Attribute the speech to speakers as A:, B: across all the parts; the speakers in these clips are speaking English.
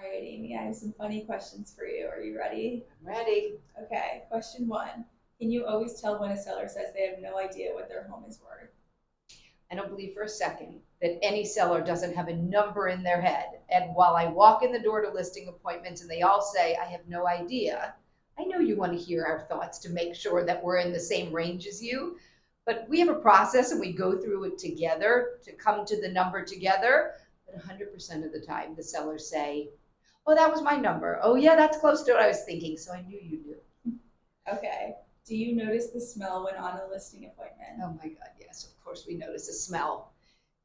A: All right, Amy, I have some funny questions for you. Are you ready?
B: I'm ready.
A: Okay, question one. Can you always tell when a seller says they have no idea what their home is worth?
B: I don't believe for a second that any seller doesn't have a number in their head. And while I walk in the door to listing appointments and they all say, I have no idea, I know you want to hear our thoughts to make sure that we're in the same range as you. But we have a process and we go through it together to come to the number together. But 100% of the time, the sellers say, oh, that was my number. Oh, yeah, that's close to what I was thinking. So I knew you knew.
A: Okay. Do you notice the smell when on a listing appointment?
B: Oh my God, yes, of course we notice the smell.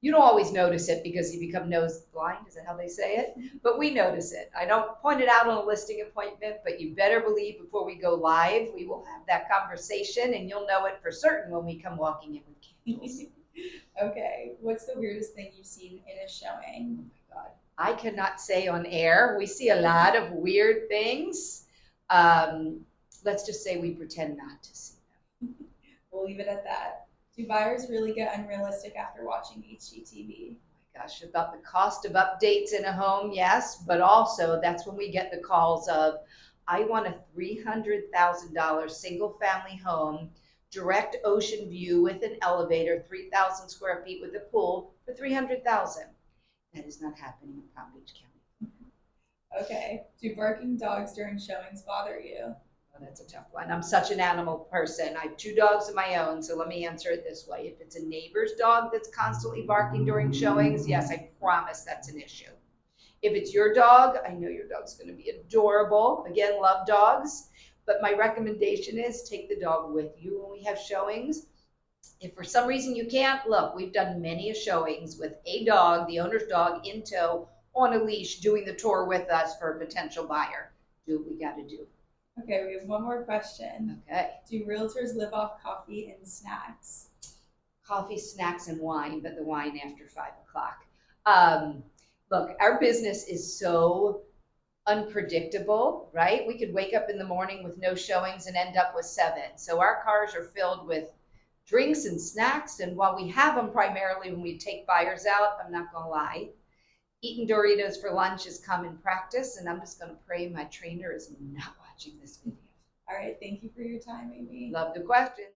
B: You don't always notice it because you become nose blind, is that how they say it? But we notice it. I don't point it out on a listing appointment, but you better believe before we go live, we will have that conversation and you'll know it for certain when we come walking in with candles.
A: Okay. What's the weirdest thing you've seen in a showing?
B: Oh my God. I cannot say on air. We see a lot of weird things. Um, let's just say we pretend not to see them.
A: We'll leave it at that. Do buyers really get unrealistic after watching HGTV?
B: Gosh, about the cost of updates in a home, yes, but also that's when we get the calls of, I want a $300,000 single family home, direct ocean view with an elevator, 3,000 square feet with a pool for 300,000. That is not happening in Palm Beach County.
A: Okay. Do barking dogs during showings bother you?
B: Oh, that's a tough one. I'm such an animal person. I have two dogs of my own, so let me answer it this way. If it's a neighbor's dog that's constantly barking during showings, yes, I promise that's an issue. If it's your dog, I know your dog's going to be adorable. Again, love dogs. But my recommendation is take the dog with you when we have showings. If for some reason you can't, look, we've done many showings with a dog, the owner's dog in tow, on a leash, doing the tour with us for a potential buyer. Do what we got to do.
A: Okay, we have one more question.
B: Okay.
A: Do realtors live off coffee and snacks?
B: Coffee, snacks, and wine, but the wine after 5 o'clock. Um, Look, our business is so unpredictable, right? We could wake up in the morning with no showings and end up with 7. So our cars are filled with drinks and snacks. And while we have them primarily when we take buyers out, I'm not going to lie, eating Doritos for lunch is common practice. And I'm just going to pray my trainer is not watching this video.
A: All right, thank you for your time, Amy.
B: Love the questions.